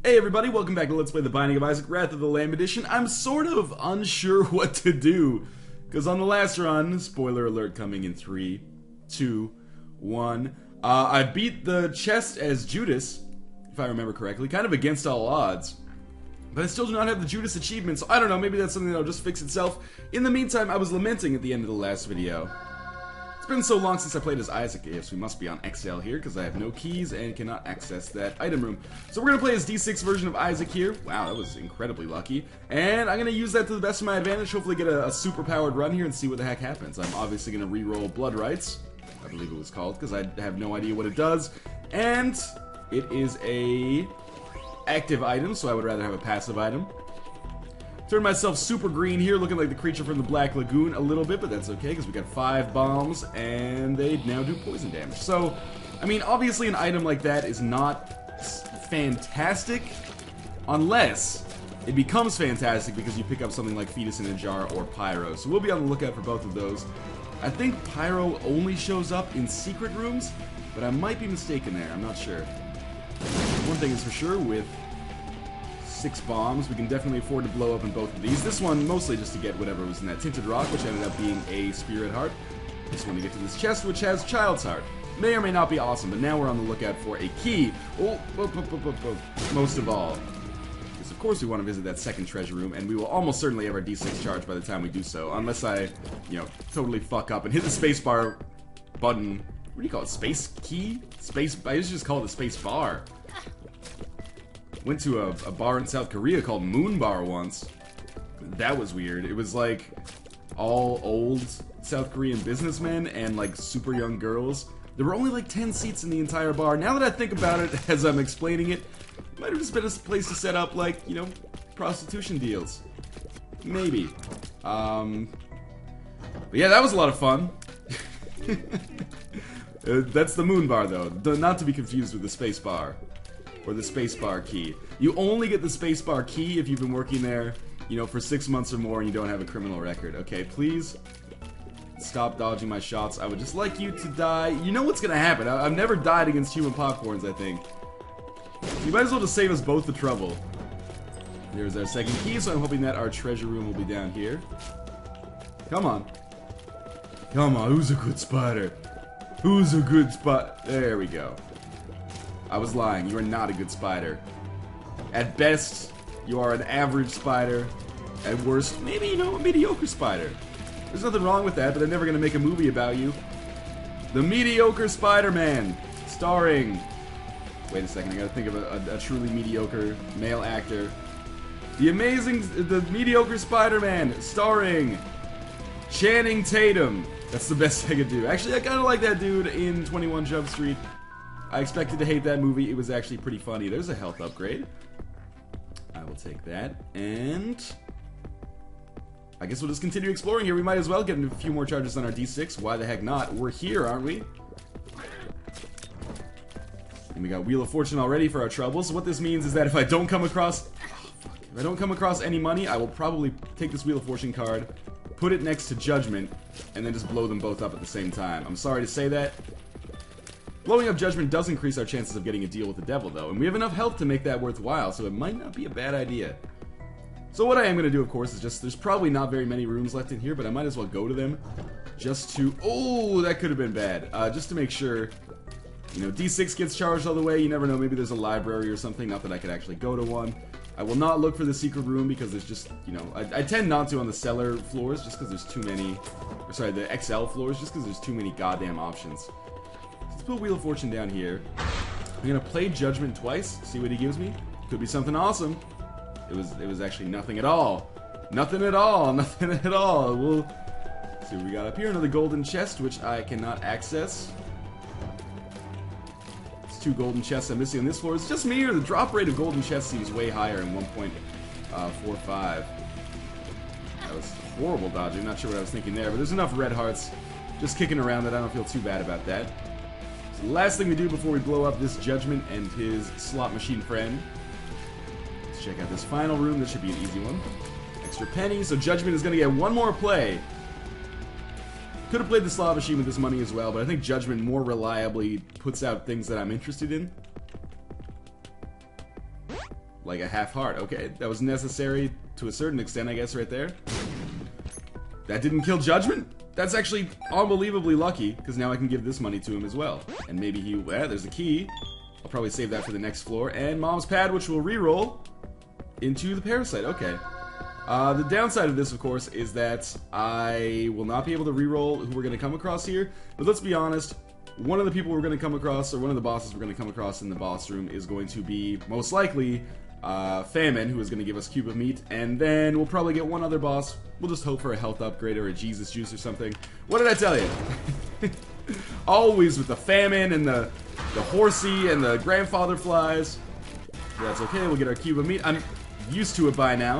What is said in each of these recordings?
Hey everybody, welcome back to Let's Play The Binding of Isaac Wrath of the Lamb Edition. I'm sort of unsure what to do, because on the last run, spoiler alert coming in 3, 2, 1, I beat the chest as Judas, if I remember correctly, kind of against all odds. But I still do not have the Judas achievement, so I don't know, maybe that's something that'll just fix itself. In the meantime, I was lamenting at the end of the last video. It's been so long since I played as Isaac. Yes, we must be on XL here, because I have no keys and cannot access that item room. So we're going to play as D6 version of Isaac here. Wow, that was incredibly lucky. And I'm going to use that to the best of my advantage, hopefully get a super powered run here and see what the heck happens. I'm obviously going to re-roll Blood Rights, I believe it was called, because I have no idea what it does. And it is a active item, so I would rather have a passive item. Turn myself super green here, looking like the creature from the Black Lagoon a little bit, but that's okay, because we got 5 bombs, and they now do poison damage. So, I mean, obviously an item like that is not fantastic, unless it becomes fantastic because you pick up something like Fetus in a Jar or Pyro. So we'll be on the lookout for both of those. I think Pyro only shows up in secret rooms, but I might be mistaken there, I'm not sure. One thing is for sure, with 6 bombs, we can definitely afford to blow up in both of these. This one mostly just to get whatever was in that Tinted Rock, which ended up being a Spirit Heart. Just want to get to this chest, which has Child's Heart. May or may not be awesome, but now we're on the lookout for a key. Most of all, because of course we want to visit that second treasure room, and we will almost certainly have our D6 charged by the time we do so, unless I, totally fuck up and hit the spacebar button. What do you call it? Space key? Space. I used to just call it a space bar. Went to a bar in South Korea called Moon Bar once. That was weird. It was like all old South Korean businessmen and like super young girls. There were only like 10 seats in the entire bar. Now that I think about it as I'm explaining it, it might have just been a place to set up like, prostitution deals. Maybe. But yeah, that was a lot of fun. That's the Moon Bar though, not to be confused with the Space Bar. Or the spacebar key. You only get the spacebar key if you've been working there, for 6 months or more and you don't have a criminal record. Okay, please stop dodging my shots. I would just like you to die. You know what's gonna happen. I've never died against human popcorns, I think. You might as well just save us both the trouble. There's our second key, so I'm hoping that our treasure room will be down here. Come on. Come on, who's a good spider? Who's a good spot? There we go. I was lying, you are not a good spider. At best, you are an average spider. At worst, maybe, a mediocre spider. There's nothing wrong with that, but they're never gonna make a movie about you. The Mediocre Spider-Man, starring... Wait a second, I gotta think of a truly mediocre male actor. The Mediocre Spider-Man, starring Channing Tatum. That's the best I could do. Actually, I kinda like that dude in 21 Jump Street. I expected to hate that movie. It was actually pretty funny. There's a health upgrade. I will take that. And I guess we'll just continue exploring here. We might as well get a few more charges on our D6. Why the heck not? We're here, aren't we? And we got Wheel of Fortune already for our troubles. So what this means is that if I don't come across... if I don't come across any money, I will probably take this Wheel of Fortune card, put it next to Judgment, and then just blow them both up at the same time. I'm sorry to say that. Blowing up Judgment does increase our chances of getting a deal with the devil, though, and we have enough health to make that worthwhile, so it might not be a bad idea. So what I am going to do, of course, is just, there's probably not very many rooms left in here, but I might as well go to them, just to, oh, that could have been bad, just to make sure, D6 gets charged all the way. You never know, maybe there's a library or something, not that I could actually go to one. I will not look for the secret room, because there's just, I tend not to on the cellar floors, just because there's too many, or sorry, the XL floors, just because there's too many goddamn options. Let's put Wheel of Fortune down here. I'm gonna play Judgment twice, see what he gives me. Could be something awesome. It was actually nothing at all. Nothing at all, nothing at all. We'll see what we got up here. Another golden chest, which I cannot access. It's 2 golden chests I'm missing on this floor. Is it just me, or the drop rate of golden chests seems way higher in 1.45? That was horrible dodging, not sure what I was thinking there, but there's enough red hearts just kicking around that I don't feel too bad about that. So the last thing we do before we blow up this Judgment and his slot machine friend, let's check out this final room. This should be an easy one. Extra penny, so Judgment is going to get one more play. Could have played the slot machine with this money as well, but I think Judgment more reliably puts out things that I'm interested in. like a half heart. Okay, that was necessary to a certain extent, I guess, right there. That didn't kill Judgment? That's actually unbelievably lucky, because now I can give this money to him as well. And maybe he... there's a key. I'll probably save that for the next floor. And Mom's Pad, which will reroll into the Parasite. Okay. The downside of this, of course, is that I will not be able to reroll who we're going to come across here. But let's be honest, one of the people we're going to come across, or one of the bosses we're going to come across in the boss room is going to be, most likely, Famine, who is going to give us Cube of Meat. And then we'll probably get one other boss. We'll just hope for a health upgrade or a Jesus Juice or something. What did I tell you? Always with the Famine and the Horsey and the Grandfather Flies. That's okay, we'll get our Cube of Meat. I'm used to it by now.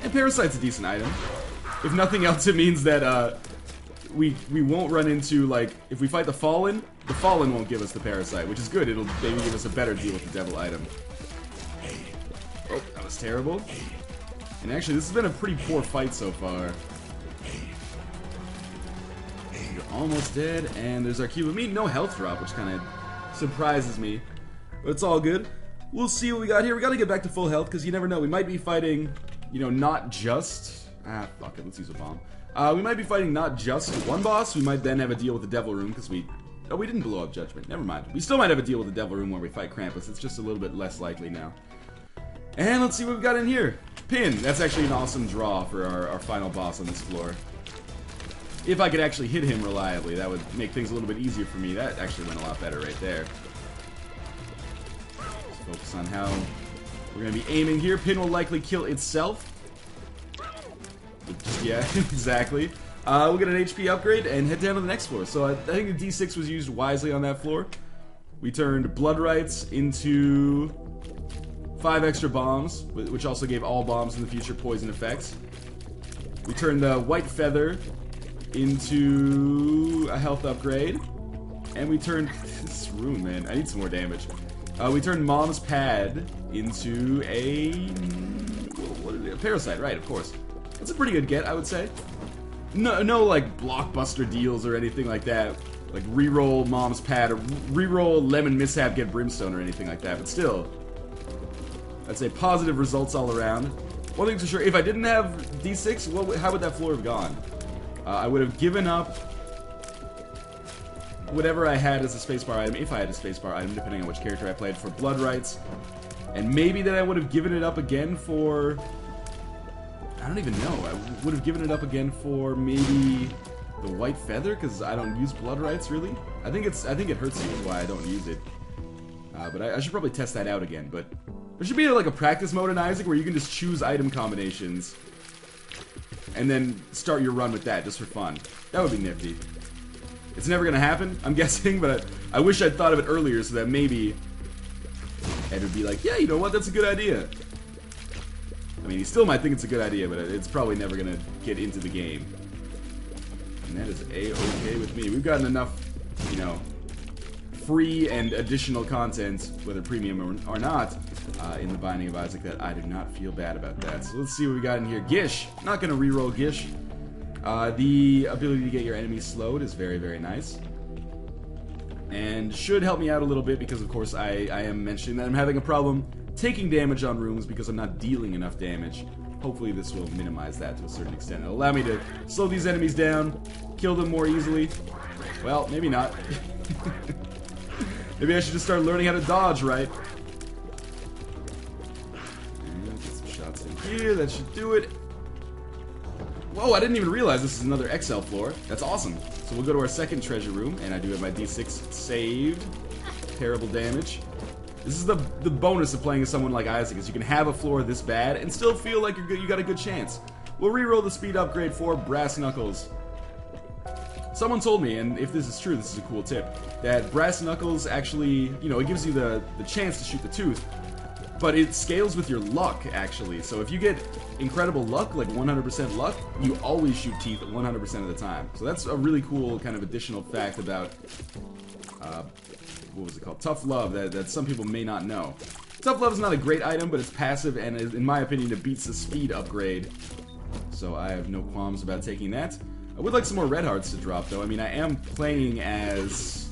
And Parasite's a decent item. If nothing else, it means that we won't run into, like, if we fight the Fallen won't give us the Parasite, which is good. It'll maybe give us a better deal with the Devil item. Oh, that was terrible. And actually, this has been a pretty poor fight so far. You're almost dead, and there's our Cube of Meat. No health drop, which kind of surprises me. But it's all good. We'll see what we got here. We gotta get back to full health, because you never know. We might be fighting, you know, not just... fuck it, let's use a bomb. We might be fighting not just one boss. We might then have a deal with the Devil Room, because we... Oh, we didn't blow up Judgment. Never mind. We still might have a deal with the Devil Room where we fight Krampus. It's just a little bit less likely now. And let's see what we've got in here. Pin. That's actually an awesome draw for our final boss on this floor. If I could actually hit him reliably, that would make things a little bit easier for me. That actually went a lot better right there. Let's focus on how we're going to be aiming here. Pin will likely kill itself. Yeah, exactly. We'll get an HP upgrade and head down to the next floor. So I think the D6 was used wisely on that floor. We turned Blood Rights into 5 extra bombs, which also gave all bombs in the future poison effects. We turned the White Feather into a health upgrade. And we turned... This room, man. I need some more damage. We turned Mom's Pad into a... What is it? A Parasite, right, of course. That's a pretty good get, I would say. No like blockbuster deals or anything like that. Like reroll Mom's Pad or reroll Lemon Mishap, get Brimstone or anything like that. But still, I'd say positive results all around. One thing's for sure, if I didn't have D6, how would that floor have gone? I would have given up whatever I had as a spacebar item, if I had a spacebar item, depending on which character I played, for Blood Rights. And maybe then I would have given it up again for... I don't even know. I would have given it up again for maybe the White Feather, because I don't use Blood Rights, really. I think it hurts you why I don't use it. But I should probably test that out again. But there should be like a practice mode in Isaac where you can just choose item combinations and then start your run with that just for fun. That would be nifty. It's never gonna happen, I'm guessing, but I wish I'd thought of it earlier so that maybe Ed would be like, yeah, you know what, that's a good idea. I mean, he still might think it's a good idea, but it's probably never gonna get into the game. And that is A-okay with me. We've gotten enough, you know, free and additional content, whether premium or not, in the Binding of Isaac, that I do not feel bad about that. So let's see what we got in here. Gish. Not gonna reroll Gish. The ability to get your enemies slowed is very, very nice. And should help me out a little bit because, of course, I am mentioning that I'm having a problem taking damage on rooms because I'm not dealing enough damage. Hopefully this will minimize that to a certain extent. It'll allow me to slow these enemies down, kill them more easily. Well, maybe not. Maybe I should just start learning how to dodge, right? And get some shots in here. That should do it. Whoa, I didn't even realize this is another XL floor. That's awesome. So we'll go to our second treasure room, and I do have my D6 saved. Terrible damage. This is the bonus of playing as someone like Isaac, is you can have a floor this bad and still feel like you got a good chance. We'll reroll the speed upgrade for Brass Knuckles. Someone told me, and if this is true, this is a cool tip, that Brass Knuckles actually, you know, it gives you the chance to shoot the tooth, but it scales with your luck, actually. So if you get incredible luck, like 100% luck, you always shoot teeth 100% of the time. So that's a really cool kind of additional fact about, what was it called? Tough Love, that some people may not know. Tough Love is not a great item, but it's passive, and in my opinion, it beats the speed upgrade. So I have no qualms about taking that. I would like some more red hearts to drop, though. I mean, I am playing as...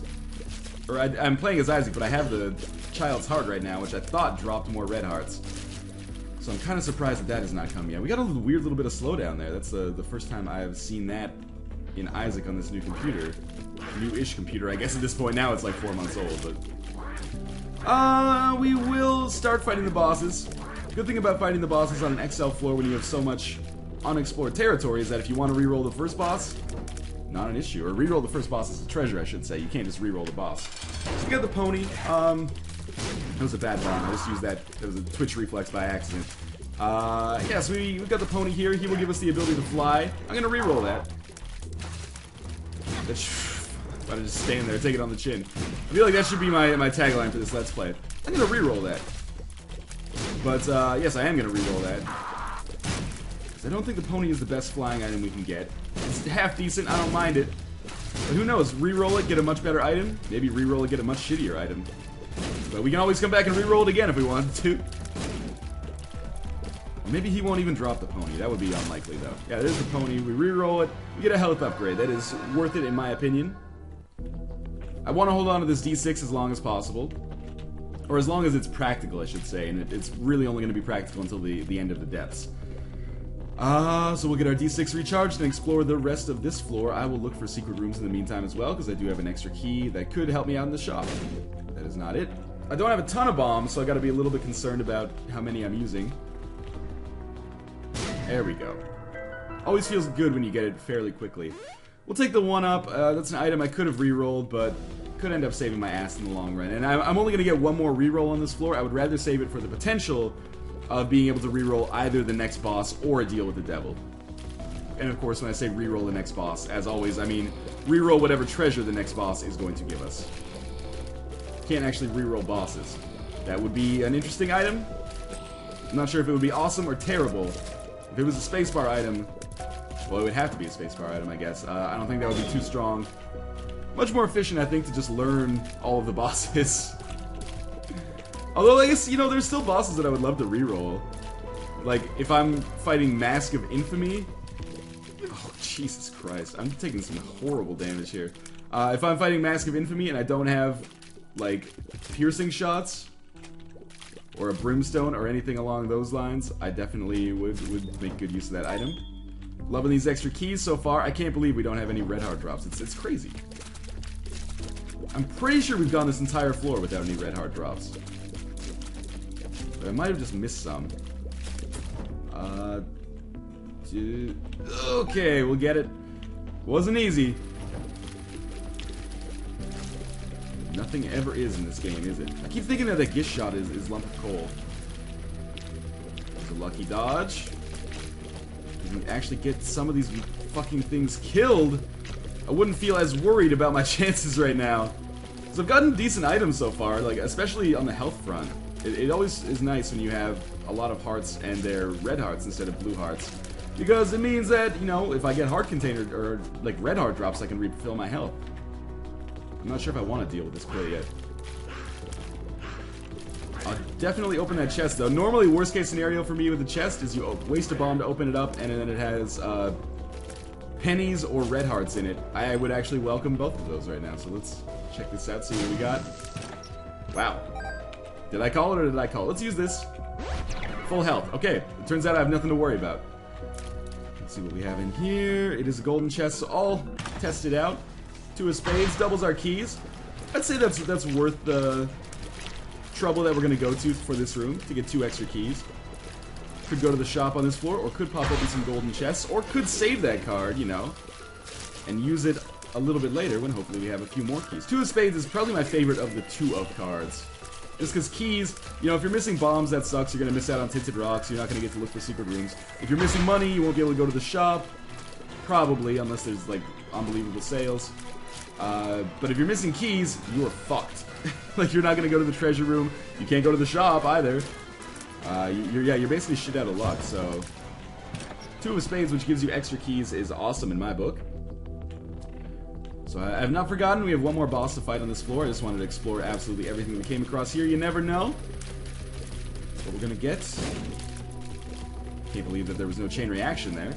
Or I'm playing as Isaac, but I have the Child's Heart right now, which I thought dropped more red hearts. So I'm kind of surprised that that has not come yet. We got a weird little bit of slowdown there. That's the first time I've seen that in Isaac on this new computer. New-ish computer. I guess at this point now it's like 4 months old, but... we will start fighting the bosses. Good thing about fighting the bosses on an XL floor when you have so much unexplored territory is that if you want to reroll the first boss, not an issue. Or reroll the first boss as a treasure, I should say. You can't just reroll the boss. So we got the pony. That was a bad bomb. I just used that. That was a twitch reflex by accident. Yeah, so we've got the pony here. He will give us the ability to fly. I'm gonna reroll that. About to just stand there, take it on the chin. I feel like that should be my tagline for this Let's Play. I'm gonna reroll that. But, yes, I am gonna reroll that. Because I don't think the pony is the best flying item we can get. It's half decent, I don't mind it. But who knows, reroll it, get a much better item. Maybe reroll it, get a much shittier item. But we can always come back and reroll it again if we wanted to. Maybe he won't even drop the pony. That would be unlikely, though. Yeah, there's the pony. We reroll it. We get a health upgrade. That is worth it, in my opinion. I want to hold on to this D6 as long as possible. Or as long as it's practical, I should say. And it's really only going to be practical until the end of the depths. So we'll get our D6 recharged and explore the rest of this floor. I will look for secret rooms in the meantime as well, because I do have an extra key that could help me out in the shop. That is not it. I don't have a ton of bombs, so I gotta be a little bit concerned about how many I'm using. There we go. Always feels good when you get it fairly quickly. We'll take the 1-up. That's an item I could have re-rolled, but could end up saving my ass in the long run. And I'm only gonna get one more re-roll on this floor. I would rather save it for the potential of being able to re-roll either the next boss or a deal with the devil. And of course, when I say re-roll the next boss, as always, I mean re-roll whatever treasure the next boss is going to give us. Can't actually re-roll bosses. That would be an interesting item. I'm not sure if it would be awesome or terrible. If it was a spacebar item, well, it would have to be a spacebar item, I guess. I don't think that would be too strong. Much more efficient, I think, to just learn all of the bosses. Although, I guess, you know, there's still bosses that I would love to re-roll. Like, if I'm fighting Mask of Infamy... Oh, Jesus Christ. I'm taking some horrible damage here. If I'm fighting Mask of Infamy and I don't have, like, piercing shots, or a brimstone, or anything along those lines, I definitely would make good use of that item. Loving these extra keys so far. I can't believe we don't have any red heart drops. It's crazy. I'm pretty sure we've gone this entire floor without any red heart drops. But I might have just missed some. Okay, we'll get it. Wasn't easy. Nothing ever is in this game, is it? I keep thinking that Gish shot is lump of coal. There's a lucky dodge. We can actually get some of these fucking things killed. I wouldn't feel as worried about my chances right now. So I've gotten decent items so far, like especially on the health front. It always is nice when you have a lot of hearts and they're red hearts instead of blue hearts. Because it means that, you know, if I get heart container or like red heart drops, I can refill my health. I'm not sure if I want to deal with this quite yet. I'll definitely open that chest though. Normally, worst case scenario for me with the chest is you waste a bomb to open it up and then it has pennies or red hearts in it. I would actually welcome both of those right now. So let's check this out, see what we got. Wow. Did I call it or did I call it? Let's use this. Full health. Okay, it turns out I have nothing to worry about. Let's see what we have in here. It is a golden chest, so I'll test it out. 2 of spades, doubles our keys. I'd say that's worth the trouble that we're going to go to for this room to get 2 extra keys. Could go to the shop on this floor, or could pop open some golden chests, or could save that card, you know, and use it a little bit later when hopefully we have a few more keys. 2 of spades is probably my favorite of the 2 of cards. Just because keys, you know, if you're missing bombs, that sucks. You're going to miss out on tinted rocks. You're not going to get to look for secret rooms. If you're missing money, you won't be able to go to the shop. Probably, unless there's, like, unbelievable sales. But if you're missing keys, you are fucked. Like, you're not going to go to the treasure room. You can't go to the shop, either. You're basically shit out of luck, so... 2 of spades, which gives you extra keys, is awesome in my book. So I have not forgotten, we have one more boss to fight on this floor. I just wanted to explore absolutely everything we came across here. You never know what we're gonna get. Can't believe that there was no chain reaction there.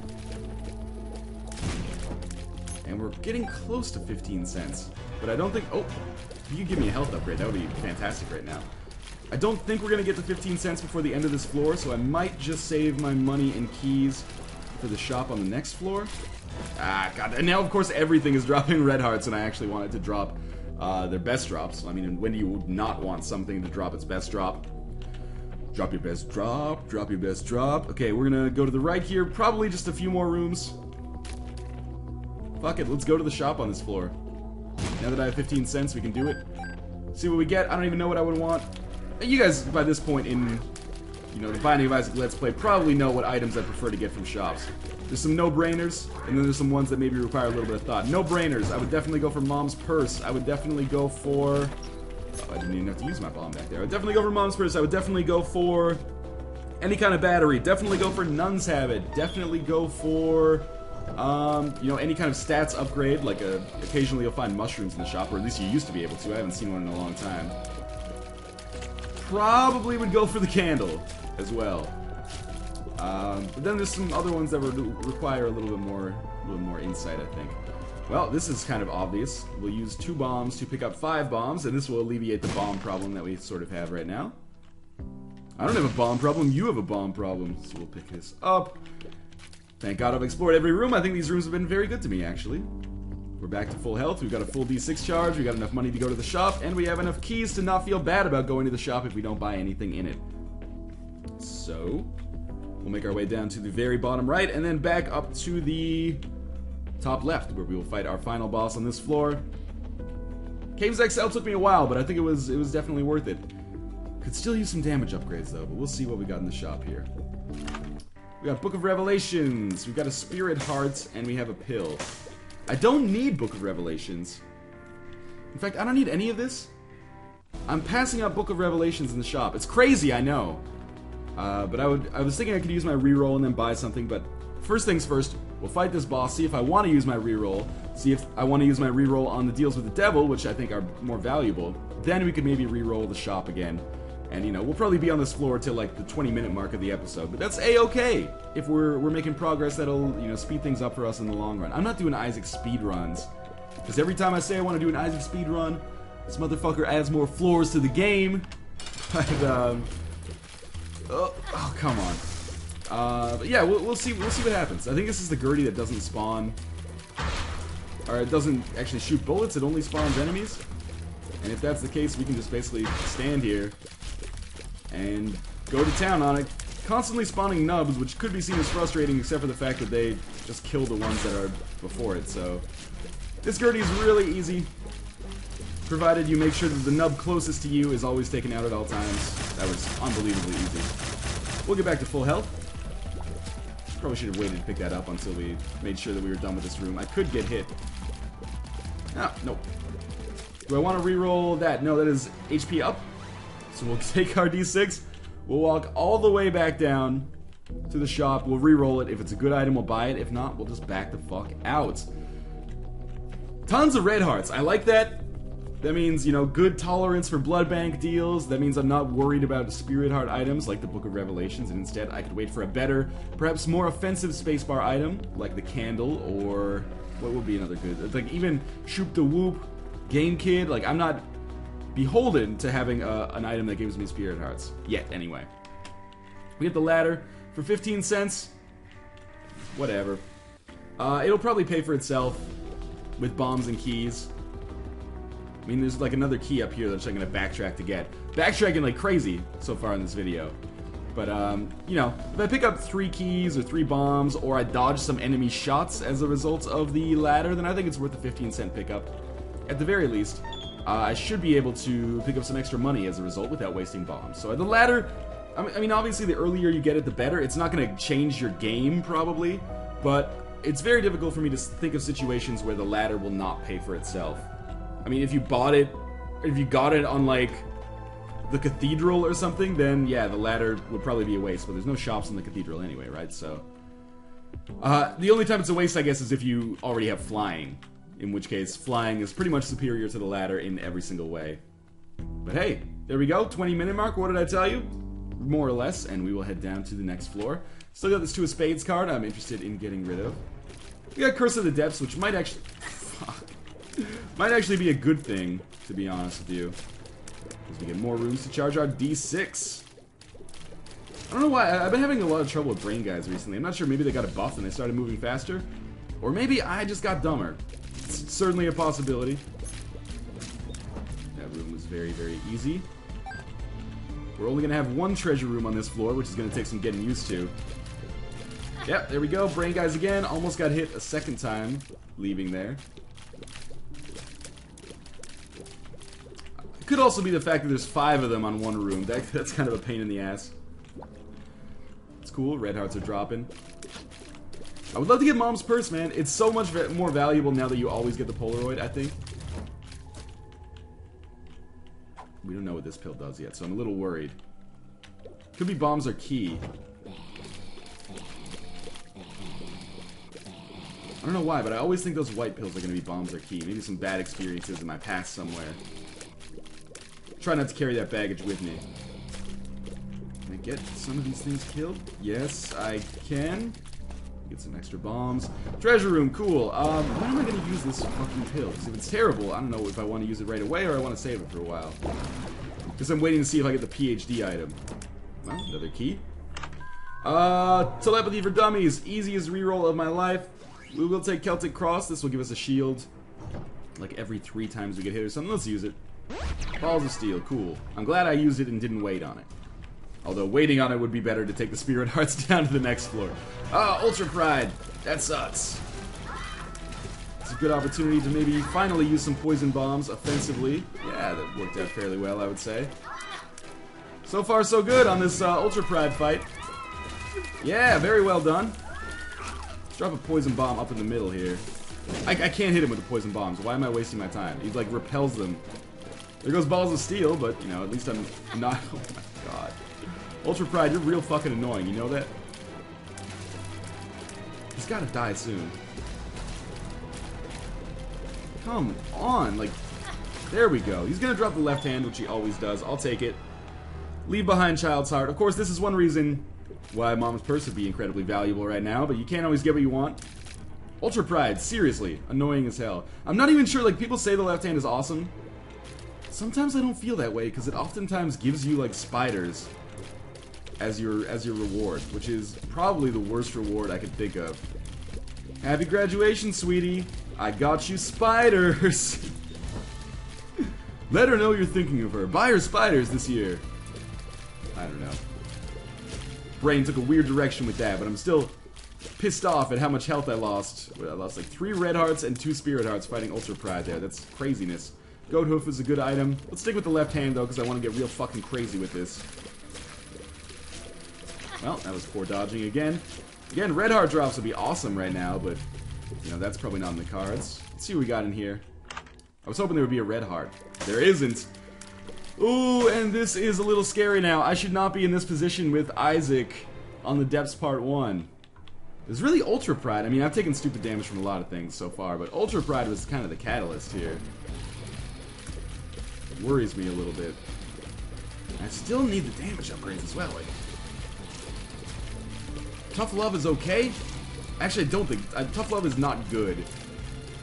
And we're getting close to 15 cents. But I don't think... Oh, if you could give me a health upgrade, that would be fantastic right now. I don't think we're going to get to 15 cents before the end of this floor, so I might just save my money and keys for the shop on the next floor. Ah, God. And now, of course, everything is dropping red hearts, and I actually wanted to drop their best drops. I mean, when do you not want something to drop its best drop? Drop your best drop, drop your best drop. Okay, we're gonna go to the right here, probably just a few more rooms. Fuck it, let's go to the shop on this floor. Now that I have 15 cents, we can do it. See what we get. I don't even know what I would want. You guys, by this point in, you know, the Binding of Isaac Let's Play, probably know what items I prefer to get from shops. There's some no-brainers, and then there's some ones that maybe require a little bit of thought. No-brainers, I would definitely go for Mom's Purse. I would definitely go for... Oh, I didn't even have to use my bomb back there. I would definitely go for Mom's Purse. I would definitely go for any kind of battery. Definitely go for Nun's Habit. Definitely go for, you know, any kind of stats upgrade. Like, occasionally you'll find mushrooms in the shop, or at least you used to be able to. I haven't seen one in a long time. Probably would go for the candle as well. But then there's some other ones that would require a little bit more insight, I think. Well, this is kind of obvious. We'll use 2 bombs to pick up 5 bombs, and this will alleviate the bomb problem that we sort of have right now. I don't have a bomb problem, you have a bomb problem. So we'll pick this up. Thank God I've explored every room. I think these rooms have been very good to me, actually. We're back to full health. We've got a full D6 charge. We've got enough money to go to the shop, and we have enough keys to not feel bad about going to the shop if we don't buy anything in it. So, we'll make our way down to the very bottom right, and then back up to the top left, where we will fight our final boss on this floor. Caves XL took me a while, but I think it was definitely worth it. Could still use some damage upgrades, though, but we'll see what we got in the shop here. We got Book of Revelations, we've got a Spirit Heart, and we have a pill. I don't need Book of Revelations. In fact, I don't need any of this. I'm passing out Book of Revelations in the shop. It's crazy, I know. But I was thinking I could use my reroll and then buy something, but first things first, we'll fight this boss, see if I want to use my reroll, see if I want to use my reroll on the deals with the devil, which I think are more valuable. Then we could maybe reroll the shop again. And, you know, we'll probably be on this floor till, like, the 20-minute mark of the episode. But that's A-okay if we're making progress that'll, you know, speed things up for us in the long run. I'm not doing Isaac speedruns. Because every time I say I want to do an Isaac speedrun, this motherfucker adds more floors to the game. But, oh, come on. But yeah, we'll see what happens. I think this is the Gurdy that doesn't spawn... Or it doesn't actually shoot bullets, it only spawns enemies. And if that's the case, we can just basically stand here and go to town on it. Constantly spawning nubs, which could be seen as frustrating, except for the fact that they just kill the ones that are before it. So this Gurdy is really easy, provided you make sure that the nub closest to you is always taken out at all times. That was unbelievably easy. We'll get back to full health. Probably should have waited to pick that up until we made sure that we were done with this room. I could get hit. Ah, nope. Do I want to reroll that? No, that is HP up. So we'll take our D6, we'll walk all the way back down to the shop, we'll re-roll it. If it's a good item, we'll buy it. If not, we'll just back the fuck out. Tons of red hearts. I like that. That means, you know, good tolerance for blood bank deals. That means I'm not worried about spirit heart items like the Book of Revelations, and instead I could wait for a better, perhaps more offensive spacebar item, like the candle, or what would be another good, like even Shoop the Whoop, Game Kid. Like, I'm not beholden to having an item that gives me spirit hearts. Yet, anyway. We get the ladder for 15 cents. Whatever. It'll probably pay for itself with bombs and keys. I mean, there's like another key up here that I'm going to backtrack to get. Backtracking like crazy so far in this video. But, you know, if I pick up 3 keys or 3 bombs, or I dodge some enemy shots as a result of the ladder, then I think it's worth a 15-cent pickup. At the very least. I should be able to pick up some extra money as a result without wasting bombs. So the ladder, I mean, obviously the earlier you get it, the better. It's not going to change your game, probably, but it's very difficult for me to think of situations where the ladder will not pay for itself. I mean, if you bought it, if you got it on, like, the cathedral or something, then, yeah, the ladder would probably be a waste, but there's no shops in the cathedral anyway, right? So, the only time it's a waste, I guess, is if you already have flying. In which case, flying is pretty much superior to the ladder in every single way. But hey, there we go, 20-minute mark, what did I tell you? More or less, and we will head down to the next floor. Still got this Two of Spades card I'm interested in getting rid of. We got Curse of the Depths, which might actually... Fuck. Might actually be a good thing, to be honest with you. As we get more rooms to charge our D6. I don't know why, I've been having a lot of trouble with brain guys recently. I'm not sure, maybe they got a buff and they started moving faster. Or maybe I just got dumber. It's certainly a possibility. That room was very, very easy. We're only going to have one treasure room on this floor, which is going to take some getting used to. Yep, there we go. Brain guys again. Almost got hit a second time, leaving there. It could also be the fact that there's 5 of them on one room. That's kind of a pain in the ass. It's cool. Red hearts are dropping. I would love to get Mom's Purse, man. It's so much more valuable now that you always get the Polaroid, I think. We don't know what this pill does yet, so I'm a little worried. Could be bombs are key. I don't know why, but I always think those white pills are going to be bombs are key. Maybe some bad experiences in my past somewhere. Try not to carry that baggage with me. Can I get some of these things killed? Yes, I can. Get some extra bombs. Treasure room, cool. When am I going to use this fucking pill? Because if it's terrible, I don't know if I want to use it right away or I want to save it for a while. Because I'm waiting to see if I get the PhD item. Well, another key. Telepathy for Dummies. Easiest reroll of my life. We will take Celtic Cross. This will give us a shield. Like every 3 times we get hit or something. Let's use it. Balls of Steel, cool. I'm glad I used it and didn't wait on it. Although waiting on it would be better to take the Spirit Hearts down to the next floor. Ultra Pride. That sucks. It's a good opportunity to maybe finally use some poison bombs offensively. Yeah, that worked out fairly well, I would say. So far, so good on this Ultra Pride fight. Yeah, very well done. Let's drop a poison bomb up in the middle here. I can't hit him with the poison bombs. Why am I wasting my time? He, like, repels them. There goes Balls of Steel, but, you know, at least I'm not... Oh my god. Ultra Pride, you're real fucking annoying, you know that? He's gotta die soon. Come on, like... There we go. He's gonna drop the left hand, which he always does. I'll take it. Leave behind Child's Heart. Of course, this is one reason why Mom's Purse would be incredibly valuable right now, but you can't always get what you want. Ultra Pride, seriously, annoying as hell. I'm not even sure, like, people say the left hand is awesome. Sometimes I don't feel that way, because it oftentimes gives you, like, spiders as your reward, which is probably the worst reward I could think of. Happy graduation, sweetie. I got you spiders. Let her know you're thinking of her. Buy her spiders this year. I don't know. Brain took a weird direction with that, but I'm still pissed off at how much health I lost. I lost like 3 red hearts and 2 spirit hearts fighting Ultra Pride there. That's craziness. Goat Hoof is a good item. Let's stick with the left hand though, because I want to get real fucking crazy with this. Well, that was poor dodging again. Again, red heart drops would be awesome right now, but you know, that's probably not in the cards. Let's see what we got in here. I was hoping there would be a red heart. There isn't. Ooh, and this is a little scary now. I should not be in this position with Isaac on the Depths Part 1. It's really Ultra Pride. I mean, I've taken stupid damage from a lot of things so far, but Ultra Pride was kind of the catalyst here. It worries me a little bit. I still need the damage upgrades as well. Like, Tough Love is okay. Actually, I don't think... Tough Love is not good.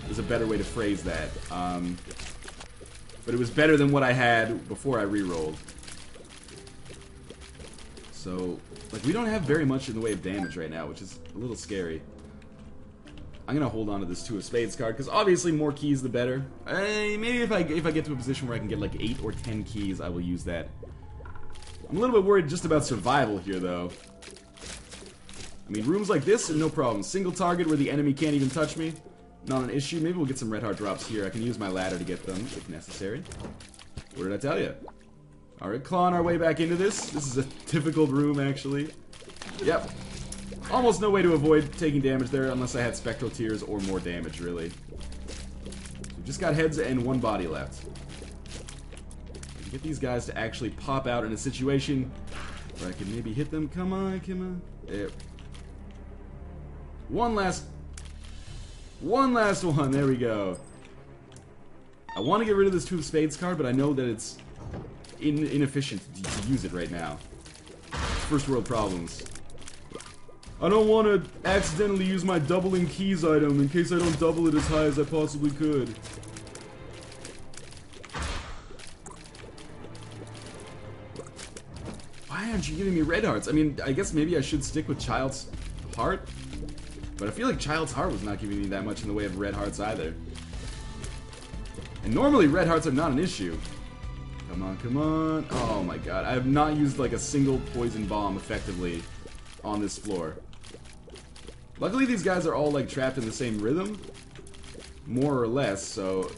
Is a better way to phrase that. But it was better than what I had before I re-rolled. So, like, we don't have very much in the way of damage right now, which is a little scary. I'm gonna hold on to this 2 of Spades card, because obviously more keys the better. Maybe if I get to a position where I can get like 8 or 10 keys, I will use that. I'm a little bit worried just about survival here, though. I mean, rooms like this, no problem. Single target where the enemy can't even touch me. Not an issue. Maybe we'll get some red heart drops here. I can use my ladder to get them, if necessary. What did I tell you? Alright, clawing our way back into this. This is a difficult room, actually. Yep. Almost no way to avoid taking damage there, unless I had Spectral Tears or more damage, really. So we just got heads and 1 body left. Get these guys to actually pop out in a situation where I can maybe hit them. Come on, come on. There. One last one. There we go. I want to get rid of this 2 of Spades card, but I know that it's inefficient to use it right now. First world problems. I don't want to accidentally use my doubling keys item in case I don't double it as high as I possibly could. aren't you giving me red hearts? I mean, I guess maybe I should stick with Child's Heart. But I feel like Child's Heart was not giving me that much in the way of red hearts either. And normally red hearts are not an issue. Come on, come on. Oh my god. I have not used like a single poison bomb effectively on this floor. Luckily these guys are all like trapped in the same rhythm. More or less, so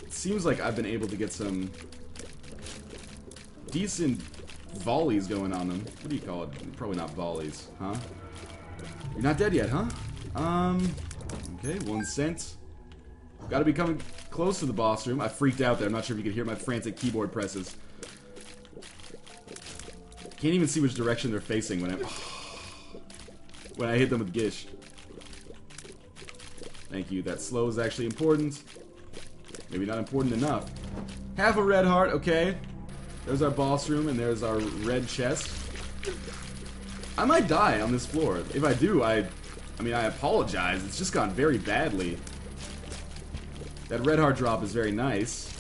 it seems like I've been able to get some decent volleys going on them. What do you call it? Probably not volleys, huh? You're not dead yet, huh? Okay, 1 cent. Gotta be coming close to the boss room. I freaked out there. I'm not sure if you could hear my frantic keyboard presses. Can't even see which direction they're facing when I hit them with Gish. Thank you. That slow is actually important. Maybe not important enough. Half a red heart, okay. There's our boss room, and there's our red chest. I might die on this floor. If I do, I mean, I apologize. It's just gone very badly. That red heart drop is very nice.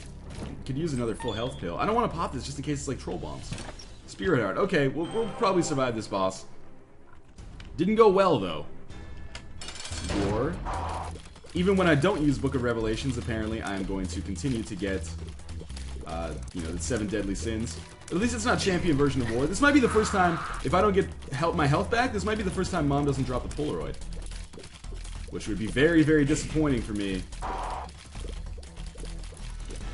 Could use another full health pill. I don't want to pop this just in case it's like troll bombs. Spirit heart. Okay, we'll probably survive this boss. Didn't go well, though. War. Even when I don't use Book of Revelations, apparently, I'm going to continue to get, you know, the 7 deadly sins. At least it's not champion version of War. This might be the first time, if I don't get my health back, this might be the first time Mom doesn't drop the Polaroid. Which would be very, very disappointing for me.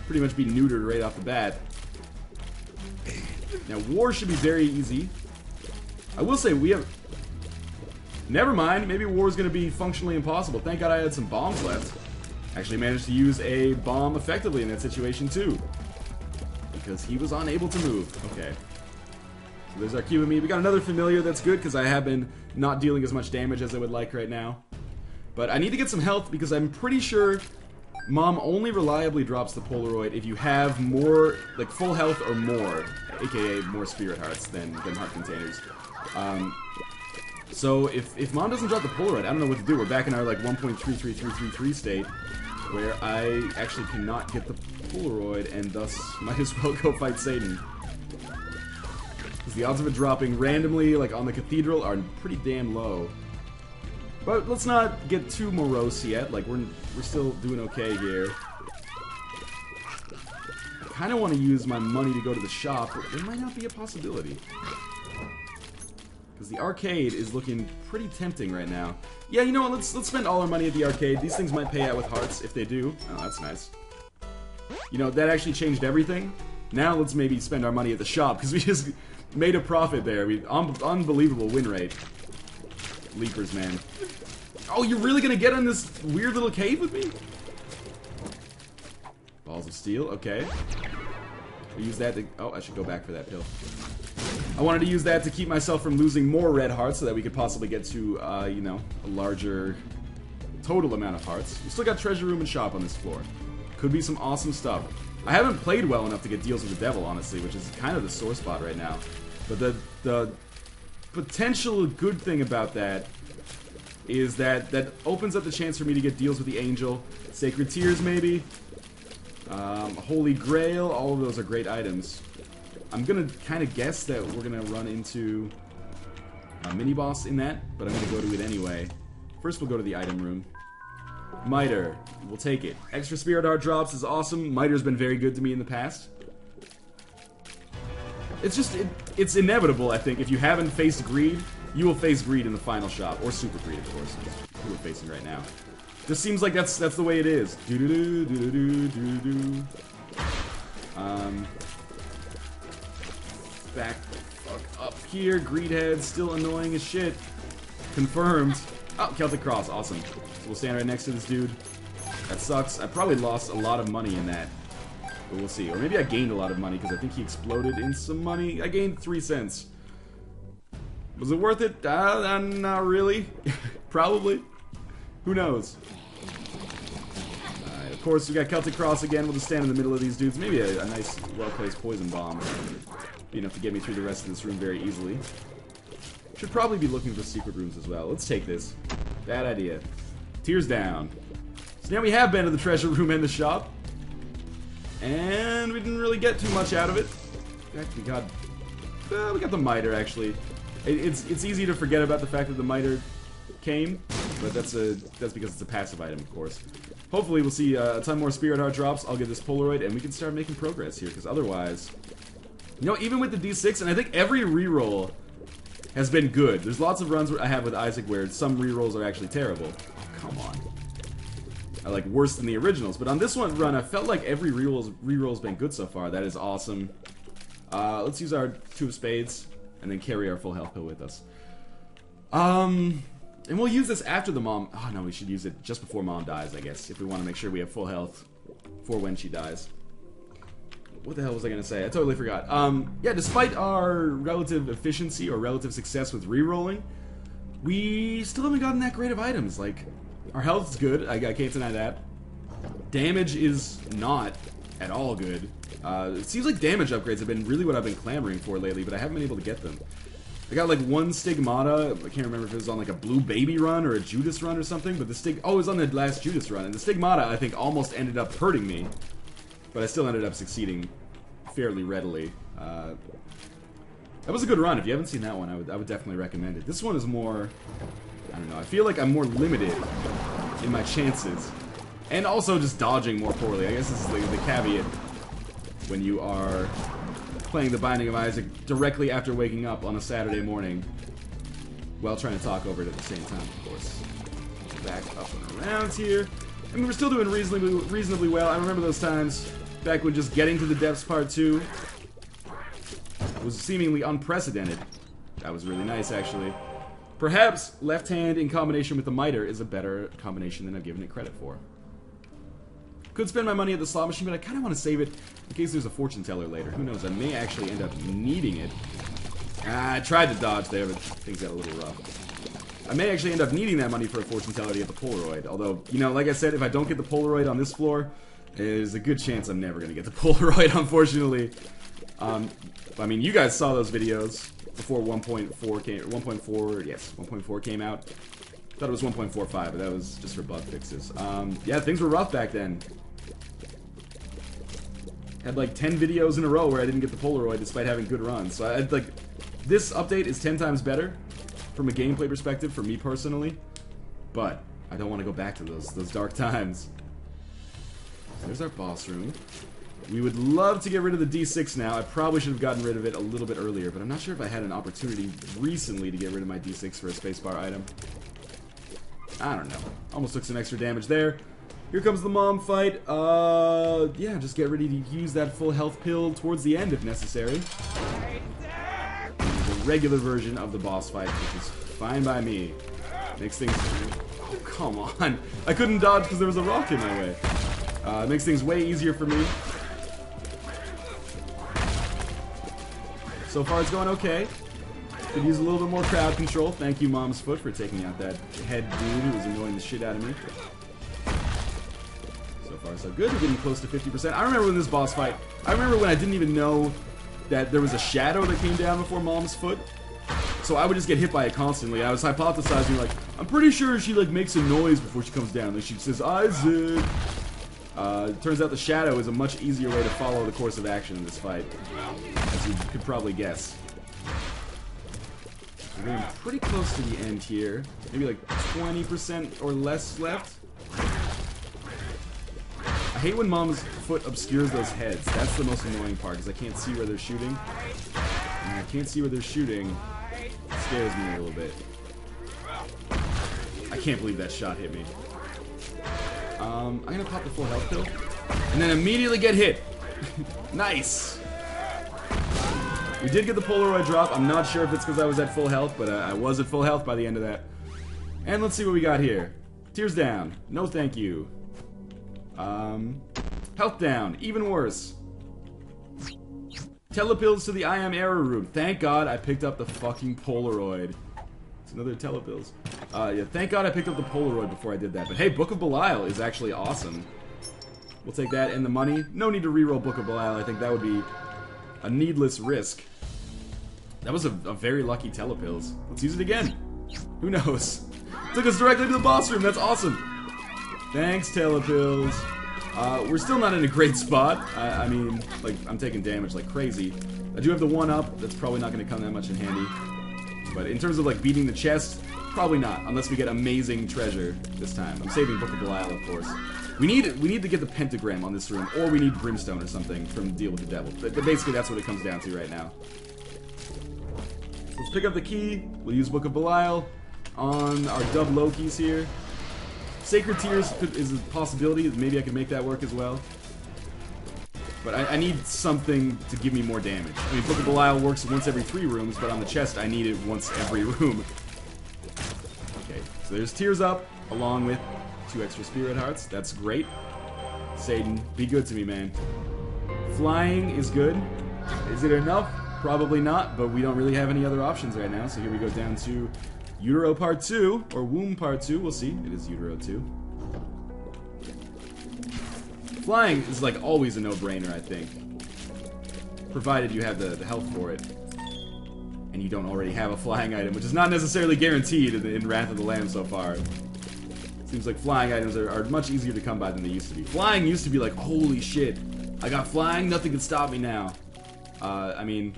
Pretty much be neutered right off the bat. Now, War should be very easy. I will say, we have... Never mind, maybe War is going to be functionally impossible. Thank God I had some bombs left. Actually managed to use a bomb effectively in that situation, too. Because he was unable to move. Okay. So there's our cube of me. We got another familiar, that's good, because I have been not dealing as much damage as I would like right now. But I need to get some health, because I'm pretty sure Mom only reliably drops the Polaroid if you have more, like, full health or more, aka more spirit hearts than heart containers. So if Mom doesn't drop the Polaroid, I don't know what to do. We're back in our, like, 1.33333 state, where I actually cannot get the Polaroid, and thus might as well go fight Satan. Because the odds of it dropping randomly, like, on the cathedral are pretty damn low. But let's not get too morose yet. Like, we're still doing okay here. I kind of want to use my money to go to the shop, but it might not be a possibility. Because the arcade is looking pretty tempting right now. Yeah, you know what? Let's spend all our money at the arcade. These things might pay out with hearts if they do. Oh, that's nice. You know, that actually changed everything. Now let's maybe spend our money at the shop, because we just made a profit there. Unbelievable win rate. Leapers, man. Oh, you're really gonna get in this weird little cave with me? Balls of steel, okay. We'll use that to... Oh, I should go back for that pill. I wanted to use that to keep myself from losing more red hearts so that we could possibly get to, you know, a larger total amount of hearts. We still got treasure room and shop on this floor. Could be some awesome stuff. I haven't played well enough to get deals with the devil, honestly, which is kind of the sore spot right now. But the potential good thing about that is that opens up the chance for me to get deals with the angel. Sacred Tears, maybe. Holy Grail, all of those are great items. I'm gonna kind of guess that we're gonna run into a mini-boss in that, but I'm gonna go to it anyway. First we'll go to the item room. Miter, we'll take it. Extra Spirit Heart drops is awesome. Miter's been very good to me in the past. It's just, it's inevitable, I think. If you haven't faced Greed, you will face Greed in the final shop. Or Super Greed, of course, who we're facing right now. Just seems like that's the way it is. Doo-doo-doo, doo-doo-doo, doo-doo-doo. Back the fuck up here. Greedhead, still annoying as shit. Confirmed. Oh, Celtic Cross, awesome. So we'll stand right next to this dude. That sucks. I probably lost a lot of money in that. But we'll see. Or maybe I gained a lot of money because I think he exploded in some money. I gained 3 cents. Was it worth it? Not really. Probably. Who knows? Alright, of course, we got Celtic Cross again. We'll just stand in the middle of these dudes. Maybe a nice, well-placed poison bomb. Be enough to get me through the rest of this room very easily. Should probably be looking for secret rooms as well. Let's take this. Bad idea. Tears down. So now we have been to the treasure room and the shop. And we didn't really get too much out of it. In fact, we got We got the Miter, actually. It's easy to forget about the fact that the Miter came, but that's because it's a passive item, of course. Hopefully we'll see a ton more Spirit Heart drops. I'll get this Polaroid, and we can start making progress here, because otherwise... You know, even with the D6, and I think every reroll has been good. There's lots of runs I have with Isaac where some rerolls are actually terrible. Oh, come on. I like worse than the originals, but on this one run, I felt like every reroll's been good so far. That is awesome. Let's use our 2 of spades, and then carry our full health pill with us. And we'll use this after the mom... Oh, no, we should use it just before mom dies, I guess, if we want to make sure we have full health for when she dies. What the hell was I going to say? I totally forgot. Yeah, despite our relative efficiency or relative success with re-rolling, we still haven't gotten that great of items. Like, our health is good. I can't deny that. Damage is not at all good. It seems like damage upgrades have been really what I've been clamoring for lately, but I haven't been able to get them. I got like 1 Stigmata. I can't remember if it was on like a Blue Baby run or a Judas run or something, but the oh, it was on the last Judas run, and the Stigmata I think almost ended up hurting me. But I still ended up succeeding fairly readily. That was a good run. If you haven't seen that one, I would definitely recommend it. This one is more... I don't know. I feel like I'm more limited in my chances. And also just dodging more poorly. I guess this is the caveat when you are playing The Binding of Isaac directly after waking up on a Saturday morning while trying to talk over it at the same time, of course. Back up and around here. I mean, we're still doing reasonably well. I remember those times back when just getting to the depths part 2 was seemingly unprecedented. That was really nice, actually. Perhaps left hand in combination with the Miter is a better combination than I've given it credit for. Could spend my money at the slot machine, but I kind of want to save it in case there's a fortune teller later. Who knows? I may actually end up needing it. I tried to dodge there, but things got a little rough. I may actually end up needing that money for a fortune teller to get the Polaroid. Although, you know, like I said, if I don't get the Polaroid on this floor, there's a good chance I'm never going to get the Polaroid, unfortunately. I mean, you guys saw those videos before 1.4 came... 1.4, yes, 1.4 came out. Thought it was 1.45, but that was just for bug fixes. Yeah, things were rough back then. Had like 10 videos in a row where I didn't get the Polaroid despite having good runs. So I'd like... This update is 10 times better from a gameplay perspective for me personally. But I don't want to go back to those dark times. So there's our boss room. We would love to get rid of the D6 now. I probably should have gotten rid of it a little bit earlier, but I'm not sure if I had an opportunity recently to get rid of my D6 for a spacebar item. I don't know. Almost took some extra damage there. Here comes the mom fight. Yeah, just get ready to use that full health pill towards the end if necessary. The regular version of the boss fight, which is fine by me. Makes things... Oh, come on. I couldn't dodge because there was a rock in my way. It makes things way easier for me. So far it's going okay. Could use a little bit more crowd control. Thank you, Mom's Foot, for taking out that head dude who was annoying the shit out of me. So far so good. We're getting close to 50%. I remember when this boss fight, I remember when I didn't even know that there was a shadow that came down before Mom's Foot. So I would just get hit by it constantly. I was hypothesizing, like, I'm pretty sure she, like, makes a noise before she comes down. Like, she says, Isaac. It turns out the shadow is a much easier way to follow the course of action in this fight, as you could probably guess. We're getting pretty close to the end here. Maybe like 20% or less left. I hate when Mom's Foot obscures those heads. That's the most annoying part, because I can't see where they're shooting. And I can't see where they're shooting. It scares me a little bit. I can't believe that shot hit me. I'm gonna pop the full health pill, and then immediately get hit. Nice! We did get the Polaroid drop. I'm not sure if it's because I was at full health, but I was at full health by the end of that. And let's see what we got here. Tears down. No thank you. Health down. Even worse. Telepills to the I am error room. Thank God I picked up the fucking Polaroid. It's another telepills. Yeah, thank God I picked up the Polaroid before I did that. But hey, Book of Belial is actually awesome. We'll take that and the money. No need to reroll Book of Belial. I think that would be a needless risk. That was a very lucky telepills. Let's use it again. Who knows? Took us directly to the boss room. That's awesome. Thanks, telepills. We're still not in a great spot. I mean, like, I'm taking damage like crazy. I do have the 1-up. That's probably not going to come that much in handy. But in terms of like beating the chest, probably not, unless we get amazing treasure this time. I'm saving Book of Belial, of course. We need to get the pentagram on this room, or we need brimstone or something from Deal with the Devil. But basically, that's what it comes down to right now. Let's pick up the key. We'll use Book of Belial on our dub Lokis here. Sacred Tears is a possibility. Maybe I can make that work as well. But I need something to give me more damage. I mean, Book of Belial works once every 3 rooms, but on the chest, I need it once every room. Okay, so there's Tears Up, along with 2 extra Spirit Hearts. That's great. Satan, be good to me, man. Flying is good. Is it enough? Probably not, but we don't really have any other options right now. So here we go down to Utero Part 2, or Womb Part 2. We'll see. It is Utero 2. Flying is like always a no-brainer, I think. Provided you have the health for it. And you don't already have a flying item, which is not necessarily guaranteed in Wrath of the Lamb so far. Seems like flying items are much easier to come by than they used to be. Flying used to be like, holy shit, I got flying, nothing can stop me now. I mean,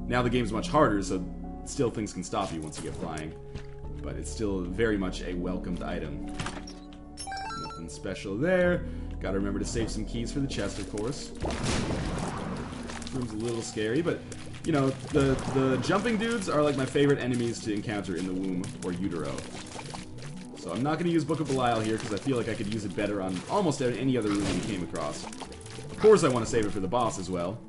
now the game's much harder, so still things can stop you once you get flying. But it's still very much a welcomed item. Nothing special there. Gotta remember to save some keys for the chest, of course. This room's a little scary, but, you know, the jumping dudes are like my favorite enemies to encounter in the Womb or Utero. So I'm not gonna use Book of Belial here, because I feel like I could use it better on almost any other room we came across. Of course I want to save it for the boss as well.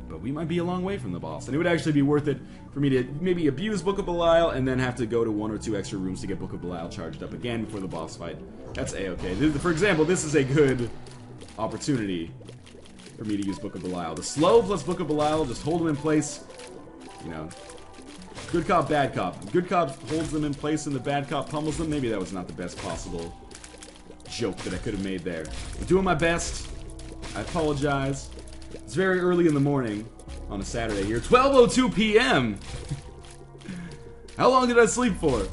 But we might be a long way from the boss, and it would actually be worth it for me to maybe abuse Book of Belial and then have to go to 1 or 2 extra rooms to get Book of Belial charged up again before the boss fight. That's a-okay. For example, this is a good opportunity for me to use Book of Belial. The slow plus Book of Belial, just hold them in place. You know, good cop, bad cop. Good cop holds them in place and the bad cop pummels them. Maybe that was not the best possible joke that I could have made there. I'm doing my best. I apologize. It's very early in the morning on a Saturday here. 12:02 p.m. How long did I sleep for?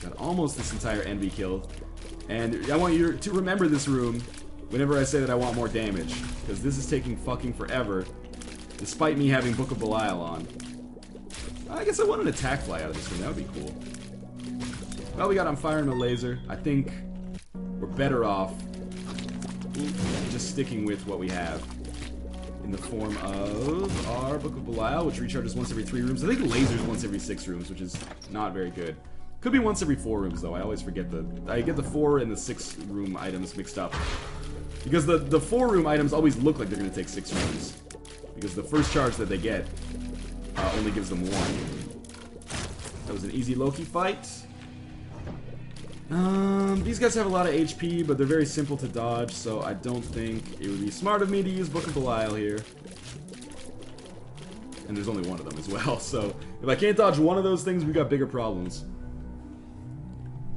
Got almost this entire envy killed. And I want you to remember this room whenever I say that I want more damage. Because this is taking fucking forever. Despite me having Book of Belial on. I guess I want an attack fly out of this room. That would be cool. Well, we got on fire and a laser. I think we're better off just sticking with what we have in the form of our Book of Belial, which recharges once every 3 rooms. I think lasers once every 6 rooms, which is not very good. Could be once every 4 rooms, though. I always forget I get the 4 and the 6 room items mixed up. Because the 4 room items always look like they're going to take 6 rooms. Because the first charge that they get only gives them 1. That was an easy Loki fight. These guys have a lot of HP, but they're very simple to dodge, so I don't think it would be smart of me to use Book of Belial here. And there's only 1 of them as well, so if I can't dodge 1 of those things, we've got bigger problems.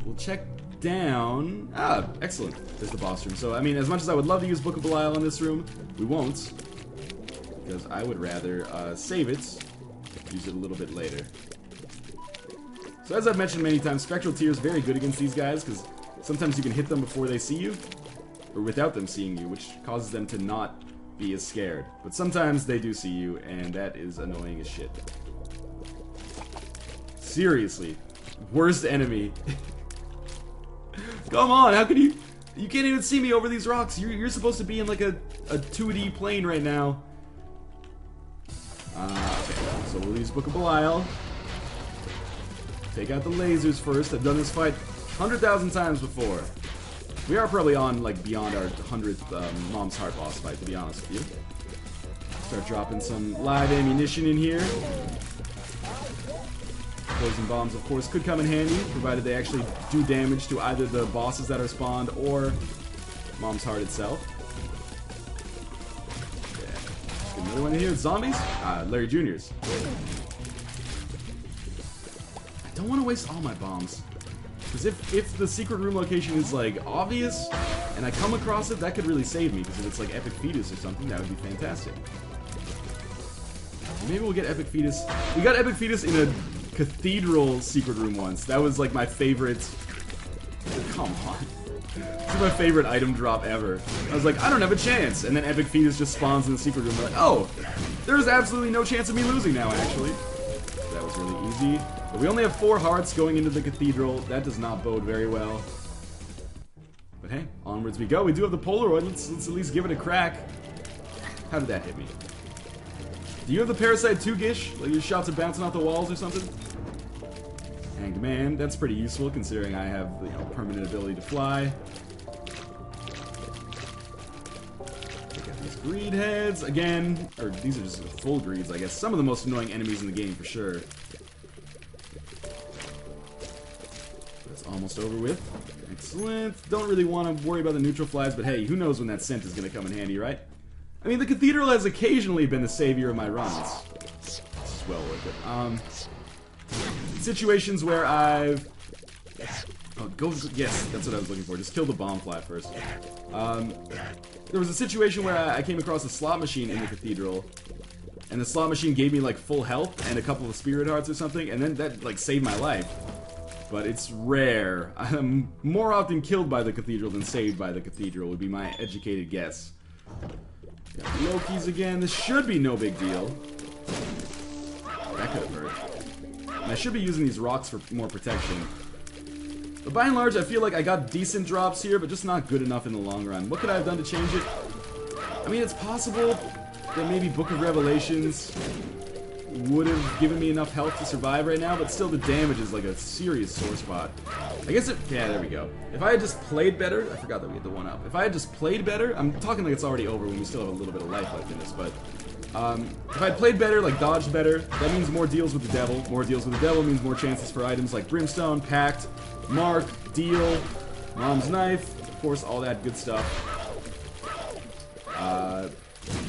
We'll check down... Ah, excellent. There's the boss room. So, I mean, as much as I would love to use Book of Belial in this room, we won't. Because I would rather save it, use it a little bit later. So as I've mentioned many times, Spectral Tear is very good against these guys, because sometimes you can hit them before they see you, or without them seeing you, which causes them to not be as scared. But sometimes they do see you, and that is annoying as shit. Seriously. Worst enemy. Come on, how can you... You can't even see me over these rocks. You're supposed to be in like a 2D plane right now. Okay, so we'll use Book of Belial. Take out the lasers first. I've done this fight 100,000 times before. We are probably on, like, beyond our 100th Mom's Heart boss fight, to be honest with you. Start dropping some live ammunition in here. Poison bombs, of course, could come in handy, provided they actually do damage to either the bosses that are spawned or Mom's Heart itself. Yeah. Get another one in here. Zombies? Larry Jr.'s. I don't want to waste all my bombs. Because if the secret room location is, like, obvious, and I come across it, that could really save me. Because if it's, like, Epic Fetus or something, that would be fantastic. Maybe we'll get Epic Fetus. We got Epic Fetus in a cathedral secret room once. That was, like, my favorite. Come on. This is my favorite item drop ever. I was like, I don't have a chance. And then Epic Fetus just spawns in the secret room. Like, oh, there's absolutely no chance of me losing now, actually. That was really easy. But we only have 4 hearts going into the cathedral. That does not bode very well. But hey, onwards we go. We do have the Polaroid. Let's at least give it a crack. How did that hit me? Do you have the Parasite 2, Gish? Like your shots are bouncing off the walls or something? Hanged Man, that's pretty useful considering I have, you know, permanent ability to fly. Take out these greed heads again, or these are just full greeds, I guess. Some of the most annoying enemies in the game for sure. That's almost over with. Excellent. Don't really want to worry about the neutral flies, but hey, who knows when that scent is going to come in handy, right? I mean, the cathedral has occasionally been the savior of my runs. It's well worth it. Situations where I've... Oh, yes, that's what I was looking for. Just kill the bomb fly first. There was a situation where I came across a slot machine in the cathedral, and the slot machine gave me, like, full health and a couple of spirit hearts or something, and then that, like, saved my life. But it's rare. I'm more often killed by the cathedral than saved by the cathedral, would be my educated guess. Got Loki's again. This should be no big deal. That could have hurt. And I should be using these rocks for more protection. But by and large, I feel like I got decent drops here, but just not good enough in the long run. What could I have done to change it? I mean, it's possible that maybe Book of Revelations would have given me enough health to survive right now, but still the damage is like a serious sore spot. I guess yeah, there we go. If I had just played better, I forgot that we had the 1-up. If I had just played better, I'm talking like it's already over when we still have a little bit of life left in this, but if I'd played better, like dodged better, that means more deals with the devil. More deals with the devil means more chances for items like Brimstone, Pact, Mark, Deal, Mom's Knife, of course, all that good stuff.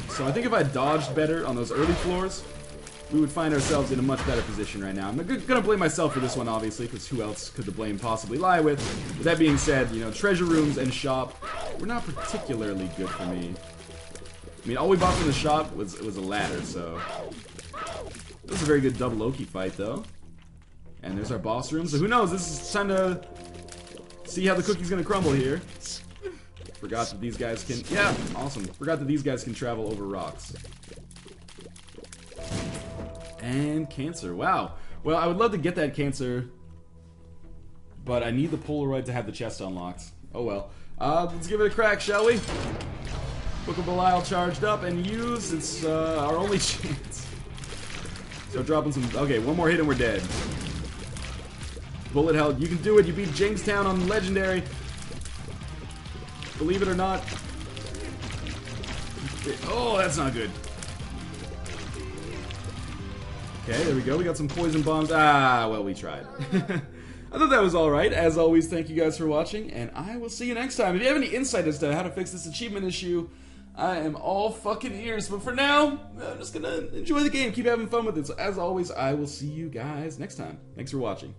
So I think if I dodged better on those early floors, we would find ourselves in a much better position right now. I'm gonna blame myself for this one, obviously, because who else could the blame possibly lie with? But that being said, you know, treasure rooms and shop were not particularly good for me. I mean, all we bought from the shop was a ladder, so... It was a very good double Loki fight, though. And there's our boss room, so who knows? This is time to see how the cookie's gonna crumble here. Forgot that these guys can... Yeah, awesome. Forgot that these guys can travel over rocks. And cancer, wow. Well, I would love to get that cancer, but I need the Polaroid to have the chest unlocked. Oh well. Let's give it a crack, shall we? Book of Belial charged up and used. It's our only chance. So dropping some... Okay, one more hit and we're dead. Bullet hell, you can do it. You beat Jamestown on Legendary. Believe it or not. Oh, that's not good. Okay, there we go. We got some poison bombs. Ah, well, we tried. I thought that was alright. As always, thank you guys for watching, and I will see you next time. If you have any insight as to how to fix this achievement issue, I am all fucking ears. But for now, I'm just gonna enjoy the game, keep having fun with it. So as always, I will see you guys next time. Thanks for watching.